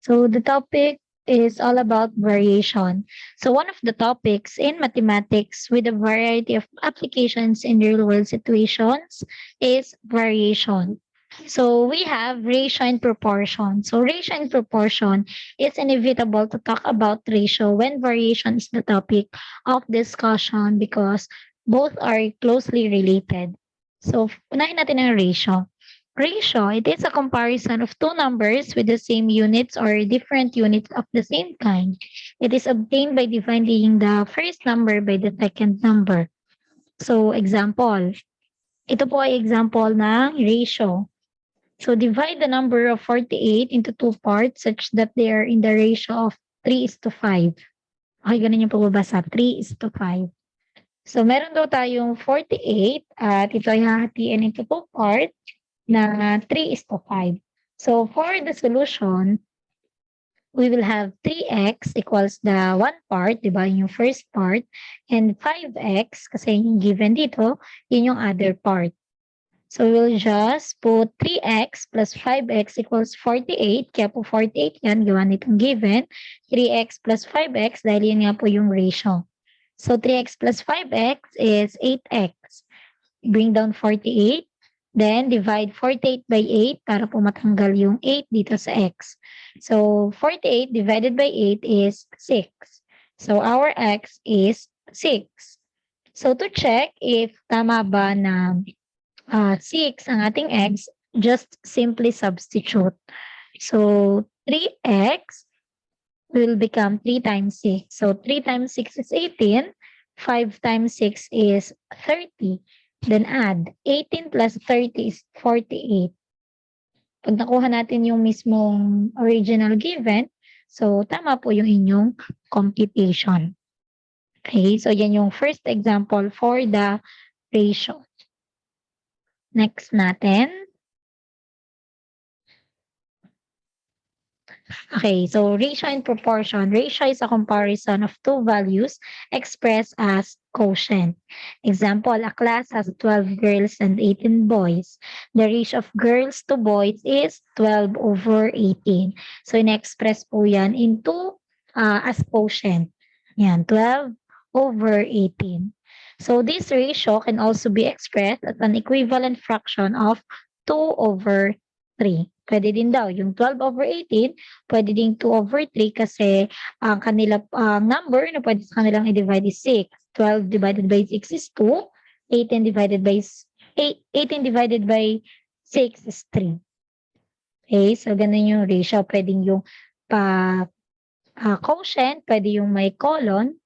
So the topic is all about variation. So one of the topics in mathematics with a variety of applications in real world situations is variation. So we have ratio and proportion. So ratio and proportion is inevitable to talk about ratio when variation is the topic of discussion because both are closely related. So unahin natin ang ratio. Ratio, it is a comparison of two numbers with the same units or different units of the same kind. It is obtained by dividing the first number by the second number. So, example. Ito po ay example ng ratio. So, divide the number of 48 into two parts such that they are in the ratio of 3:5. Okay, ganun yung pagbabasa. 3:5. So, meron daw tayong 48 at ito ay hahatiin into two parts na 3:5. So, for the solution, we will have 3x equals the one part, di ba, yung first part, and 5x, kasi yung given dito, yun yung other part. So, we'll just put 3x plus 5x equals 48. Kaya po 48 yan, gawa nitong given. 3x plus 5x, dahil yun nga po yung ratio. So, 3x plus 5x is 8x. Bring down 48. Then, divide 48 by 8 para po matanggal yung 8 dito sa x. So, 48 divided by 8 is 6. So, our x is 6. So, to check if tama ba na 6 ang ating x, just simply substitute. So, 3x will become 3 times 6. So, 3 times 6 is 18. 5 times 6 is 30. Then add. 18 plus 30 is 48. Pag nakuha natin yung mismong original given, so tama po yung inyong computation. Okay, so yan yung first example for the ratio. Next natin. Okay, so ratio and proportion. Ratio is a comparison of two values expressed as quotient. Example, a class has 12 girls and 18 boys. The ratio of girls to boys is 12/18. So, in-express po yan into as quotient. Yan, 12/18. So, this ratio can also be expressed as an equivalent fraction of 2/3. Pwede din daw, yung 12/18, pwede ding 2/3 kasi ang kanila number na pwede sa kanilang i-divide is 6. 12 divided by 6 is 2. 18 divided by 6 is 3. Okay, so ganun yung ratio. Pwedeng yung quotient, pwede yung may colon.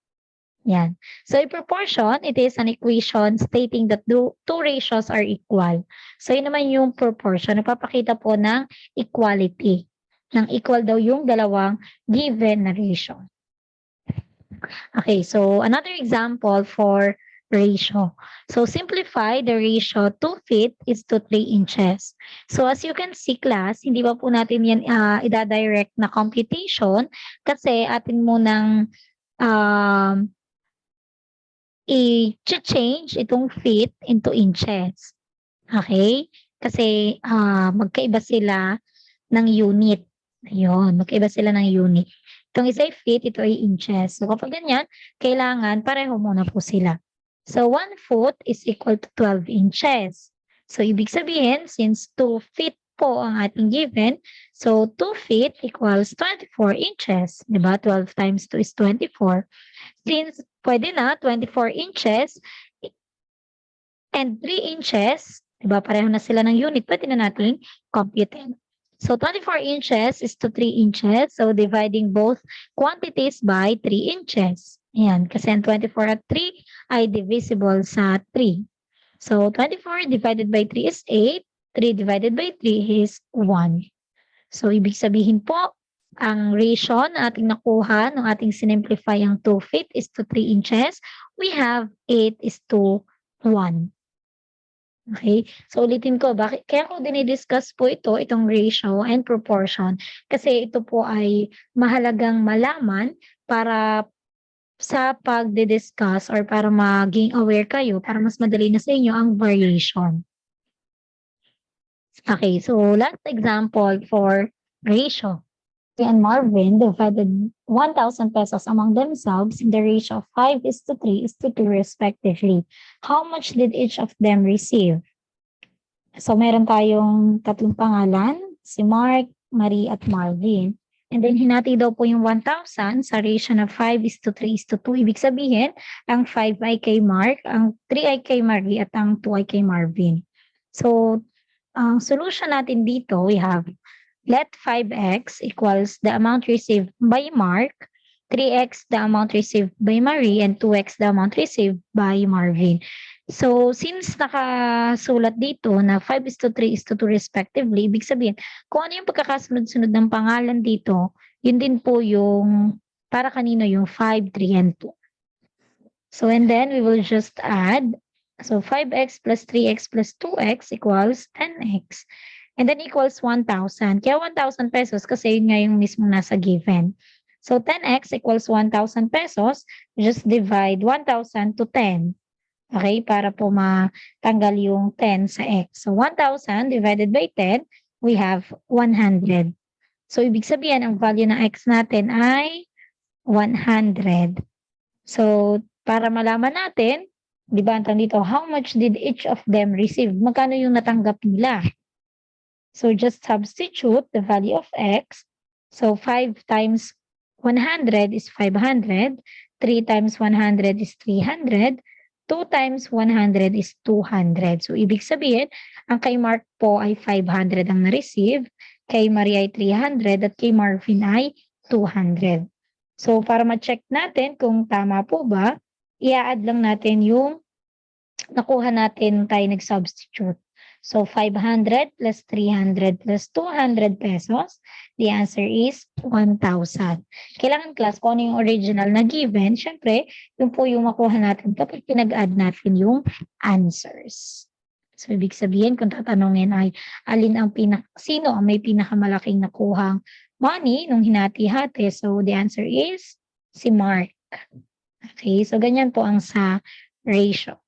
Yan. So, in proportion, it is an equation stating that two ratios are equal. So, yun naman yung proportion. Napapakita po ng equality. Nang equal daw yung dalawang given na ratio. Okay, so another example for ratio. So, simplify the ratio 2 feet is to 3 inches. So, as you can see, class, hindi ba po natin yan ida-direct na computation kasi atin munang i-change itong feet into inches. Okay? Kasi magkaiba sila ng unit. Ayun, magkaiba sila ng unit. Itong isa ay feet, ito ay inches. So kapag ganyan, kailangan pareho muna po sila. So 1 foot is equal to 12 inches. So ibig sabihin, since 2 feet po ang ating given, so 2 feet equals 24 inches. Diba? 12 times 2 is 24. Since pwede na 24 inches and 3 inches, diba pareho na sila ng unit, pwede na natin compute. So 24 inches is to 3 inches. So dividing both quantities by 3 inches. Ayan, kasi ang 24 at 3 ay divisible sa 3. So 24 divided by 3 is 8. 3 divided by 3 is 1. So ibig sabihin po, ang ratio na ating nakuha ng ating sinimplify ang 2 feet is to 3 inches. We have 8:1. Okay? So, ulitin ko, kaya ko dinidiscuss po itong ratio and proportion kasi ito po ay mahalagang malaman para sa pagdidiscuss or para maging aware kayo, para mas madali na sa inyo ang variation. Okay, so last example for ratio. and Marvin divided 1,000 pesos among themselves in the ratio of 5:3:2 respectively. How much did each of them receive? So, meron tayong tatlong pangalan, si Mark, Marie, at Marvin. And then, hinati daw po yung 1,000 sa ratio na 5:3:2. Ibig sabihin, ang 5 ay kay Mark, ang 3 ay kay Marie, at ang 2 ay kay Marvin. So, ang solution natin dito, we have let 5x equals the amount received by Mark, 3x the amount received by Marie, and 2x the amount received by Marvin. So, since nakasulat dito na 5:3:2 respectively, ibig sabihin, kung ano yung pagkakasunod-sunod ng pangalan dito, yun din po yung para kanino yung 5, 3, and 2. So, and then we will just add. So, 5x plus 3x plus 2x equals 10x. And then equals 1,000. Kaya 1,000 pesos kasi yun nga yung mismo nasa given. So, 10x equals 1,000 pesos. Just divide 1,000 to 10. Okay? Para po matanggal yung 10 sa x. So, 1,000 divided by 10, we have 100. So, ibig sabihin, ang value ng x natin ay 100. So, para malaman natin, di ba, ang dito, how much did each of them receive? Magkano yung natanggap nila? So, just substitute the value of x. So, 5 times 100 is 500. 3 times 100 is 300. 2 times 100 is 200. So, ibig sabihin, ang kay Mark po ay 500 ang na-receive, kay Maria ay 300, at kay Marvin ay 200. So, para ma-check natin kung tama po ba, i-add lang natin yung nakuha natin tayo nag-substitute. So, 500 plus 300 plus 200 pesos, the answer is 1,000. Kailangan class, kung ano yung original na given, syempre, yun po yung makuha natin kapag pinag-add natin yung answers. So, ibig sabihin, kung tatanungin ay alin ang sino ang may pinakamalaking nakuhang money nung hinati-hati? So, the answer is si Mark. Okay, so ganyan po ang sa ratio.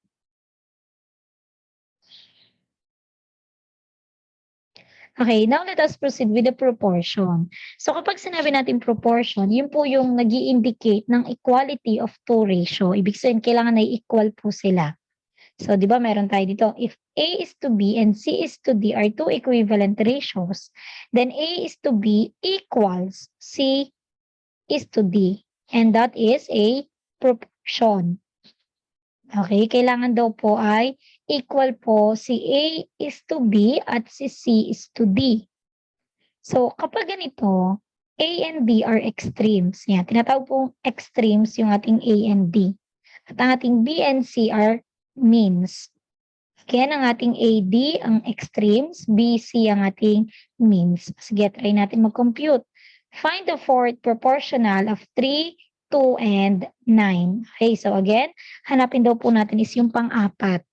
Okay, now let us proceed with the proportion. So kapag sinabi natin proportion, yun po yung nag-i-indicate ng equality of two ratio. Ibig sabihin, kailangan na equal po sila. So, di ba meron tayo dito, if A is to B and C is to D are two equivalent ratios, then A is to B equals C is to D. And that is a proportion. Okay, kailangan daw po ay equal po si A is to B at si C is to D. So, kapag ganito, A and B are extremes. Yan, tinatawag pong extremes yung ating A and D. At ang ating B and C are means. Kaya ang ating AD ang extremes, BC ang ating means. Sige, try natin mag-compute. Find the fourth proportional of 3, 2, and 9. Okay, so again, hanapin daw po natin is yung pang-apat.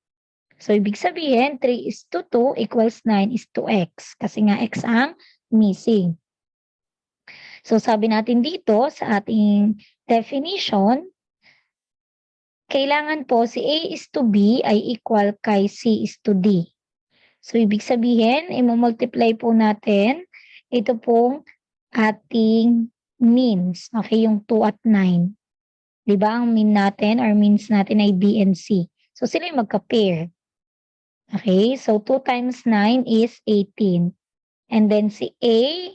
So, ibig sabihin, 3 is to 2 equals 9 is to x. Kasi nga x ang missing. So, sabi natin dito sa ating definition, kailangan po si A is to B ay equal kay C is to D. So, ibig sabihin, i-multiply po natin ito pong ating means. Okay, yung 2 at 9. Diba? Ang mean natin or means natin ay B and C. So, sila yung magka-pair. Okay, so 2 times 9 is 18. And then si A,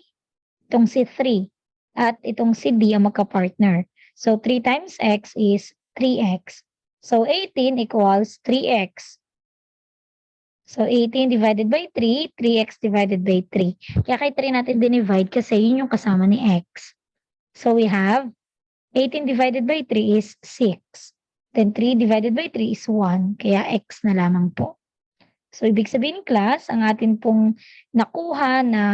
itong si 3. At itong si D ang magka-partner. So, 3 times X is 3X. So, 18 equals 3X. So, 18 divided by 3, 3x divided by 3. Kaya kay 3 natin dinivide kasi yun yung kasama ni x. So, we have 18 divided by 3 is 6. Then, 3 divided by 3 is 1. Kaya x na lamang po. So, ibig sabihin, class, ang atin pong nakuha na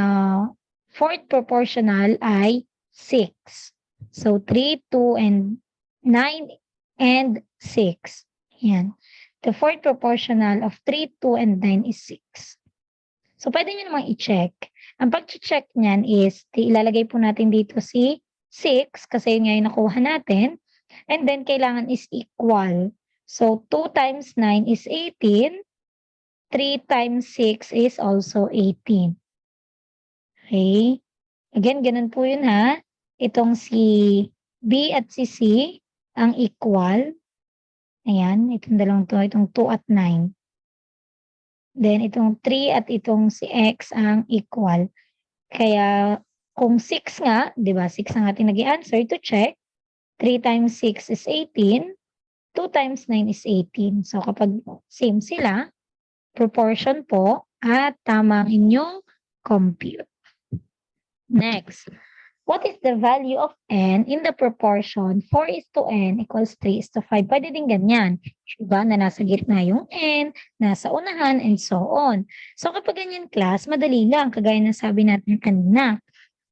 fourth proportional ay 6. So, 3, 2, and 9, and 6. Yan. The fourth proportional of 3, 2, and 9 is 6. So, pwede nyo namang i-check. Ang pag-check niyan is, ilalagay po natin dito si 6, kasi yun nga yung nakuha natin. And then, kailangan is equal. So, 2 times 9 is 18. 3 times 6 is also 18. Okay? Again, ganun po yun ha. Itong si B at si C ang equal. Ayan, itong dalawang to, itong 2 at 9. Then, itong 3 at itong si X ang equal. Kaya, kung 6 nga, di ba, 6 ang ating nag-i-answer to check, 3 times 6 is 18, 2 times 9 is 18. So, kapag same sila, proportion po, at tama ang inyong compute. Next, what is the value of n in the proportion 4:n equals 3:5? Pwede din ganyan. Diba? Na nasa gitna yung n, nasa unahan, and so on. So kapag ganyan class, madali lang, kagaya ng sabi natin kanina.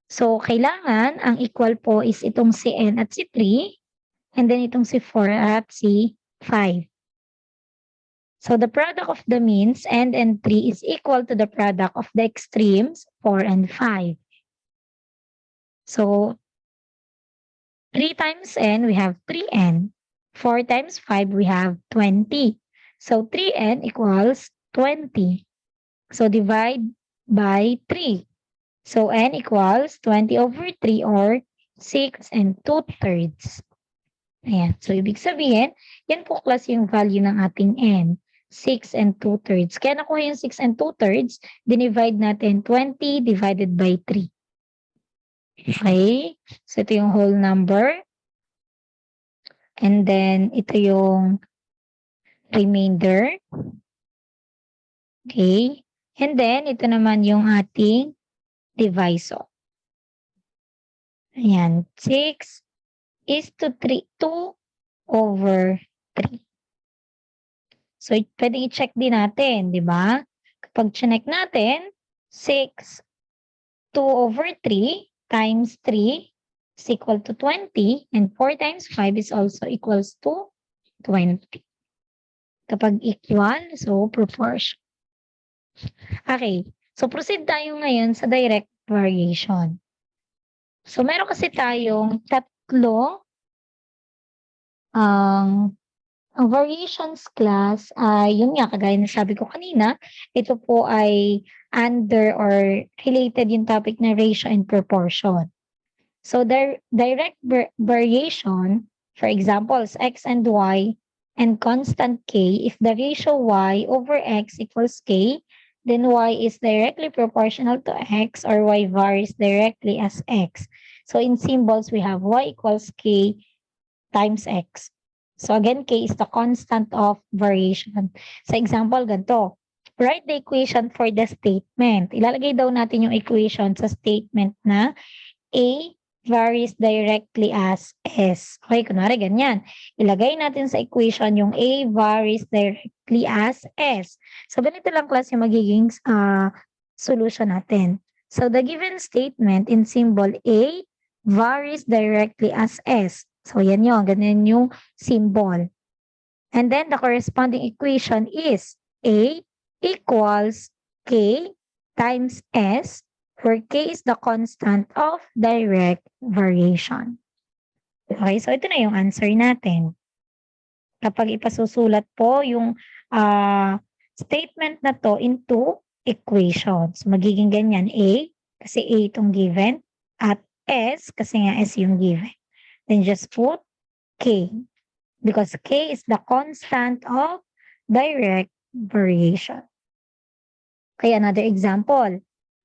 So kailangan, ang equal po is itong si n at si 3, and then itong si 4 at si 5. So the product of the means n and 3 is equal to the product of the extremes 4 and 5. So 3 times n, we have 3n. 4 times 5, we have 20. So 3n equals 20. So divide by 3. So n equals 20 over 3 or 6 and 2/3. Ayan. So ibig sabihin, yan po class yung value ng ating n. 6 and 2/3. Kaya nakuha yung 6 and 2/3, dinivide natin 20 divided by 3. Okay? So ito yung whole number. And then, ito yung remainder. Okay? And then, ito naman yung ating divisor. Ayan. 6 is to 3, 2 over 3. So, pwedeng i-check din natin, di ba? Kapag check natin, 6, 2 over 3 times 3 is equal to 20, and 4 times 5 is also equals to 20. Kapag equal, so proportion. Okay. So proceed tayo ngayon sa direct variation. So meron kasi tayong tatlo ang variations class ay yun nga kagaya ng sabi ko kanina, ito po ay under or related yung topic na ratio and proportion. So direct variation, for example, x and y and constant k, if the ratio y over x equals k, then y is directly proportional to x or y varies directly as x. So in symbols, we have y equals k times x. So again, k is the constant of variation. Sa example, ganito. Write the equation for the statement. Ilalagay daw natin yung equation sa statement na A varies directly as S. Okay, kunwari ganyan. Ilagay natin sa equation yung A varies directly as S. So, ganito lang class yung magiging solution natin. So, the given statement in symbol A varies directly as S. So, yan yun. Ganyan yung symbol. And then, the corresponding equation is A equals K times S, where K is the constant of direct variation. Okay, so ito na yung answer natin. Kapag ipasusulat po yung statement na to into equations. Magiging ganyan, A, kasi A itong given, at S, kasi nga S yung given. Then just put K, because K is the constant of direct variation. Okay, another example.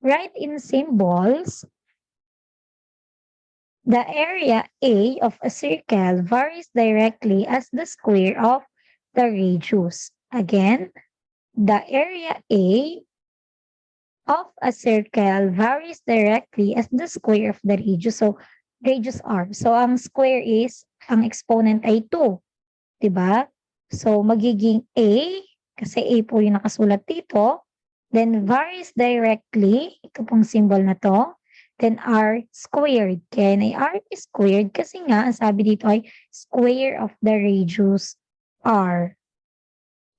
Write in symbols, the area A of a circle varies directly as the square of the radius. Again, the area A of a circle varies directly as the square of the radius. So, radius R. So, ang square is, ang exponent ay 2. Diba? So, magiging A, kasi A po yung nakasulat dito, then varies directly, ito pong symbol na to, then R squared. Kaya na R is squared kasi nga, ang sabi dito ay square of the radius R.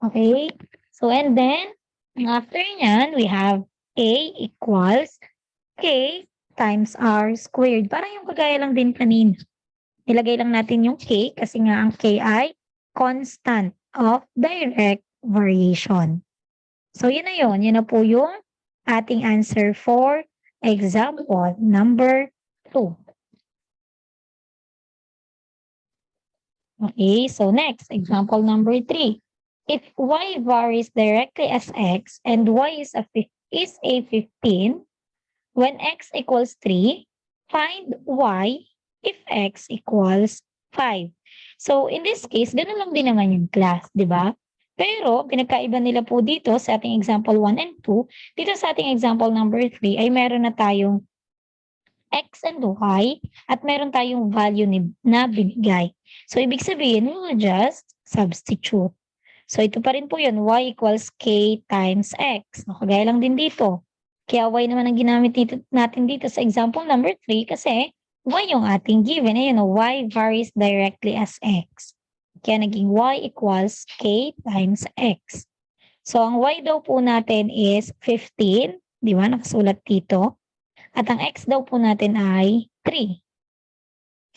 Okay? So, and then, after nyan, we have A equals K times R squared. Parang yung kagaya lang din kanina. Ilagay lang natin yung K kasi nga ang K ay constant of direct variation. So, yun na yun. Yun na po yung ating answer for Example number 2. Okay, so next, example number 3. If y varies directly as x and y is a 15, when x equals 3, find y if x equals 5. So, in this case, ganun lang din naman yung class, di ba? Pero, pinagkaiba nila po dito sa ating example 1 and 2, dito sa ating example number 3 ay meron na tayong x and y at meron tayong value na binigay. So, ibig sabihin, we will just substitute. So, ito pa rin po yun, y equals k times x. No, kagaya lang din dito. Kaya y naman ang ginamit natin dito sa example number 3 kasi y yung ating given. Ayun, y varies directly as x. Kaya naging y equals k times x. So, ang y daw po natin is 15. Di ba? Nakasulat dito. At ang x daw po natin ay 3.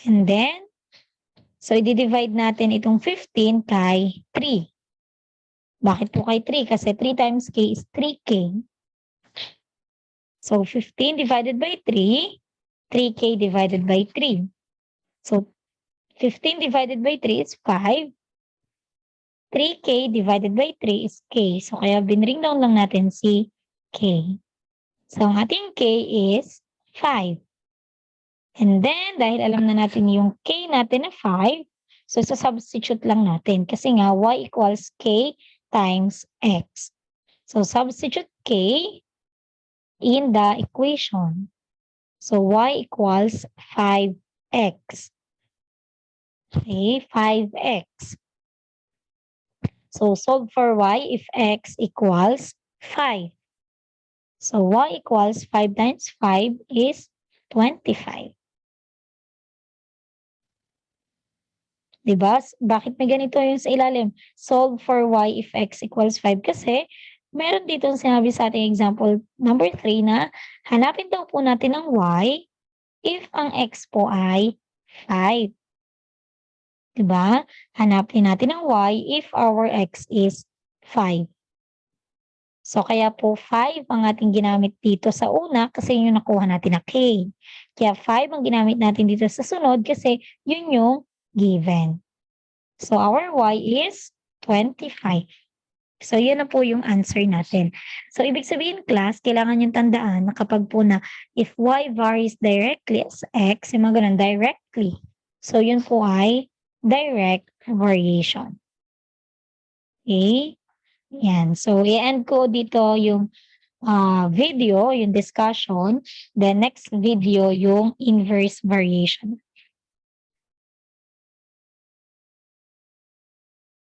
And then, so i-divide natin itong 15 kay 3. Bakit po kay 3? Kasi 3 times k is 3k. So 15 divided by 3, 3k divided by 3. So 15 divided by 3 is 5. 3k divided by 3 is k. So kaya binring down lang natin si k. So, ang ating k is 5. And then, dahil alam na natin yung k natin na 5, so substitute lang natin. Kasi nga, y equals k times x. So, substitute k in the equation. So, y equals 5x. Okay, 5x. So, solve for y if x equals 5. So, y equals 5 times 5 is 25. Diba? Bakit may ganito yung sa ilalim? Solve for y if x equals 5. Kasi, meron dito sinabi sa ating example number 3 na hanapin daw po natin ang y if ang x po ay 5. Diba? Hanapin natin ang y if our x is 5. So, kaya po 5 ang ating ginamit dito sa una kasi yun yung nakuha natin na k. Kaya 5 ang ginamit natin dito sa sunod kasi yun yung given. So, our y is 25. So, yun na po yung answer natin. So, ibig sabihin, class, kailangan yung tandaan na kapag po na if y varies directly as x, yung mga ganun, directly. So, yun po ay direct variation. Okay? Yan. So, i-end ko dito yung video, yung discussion. The next video, yung inverse variation.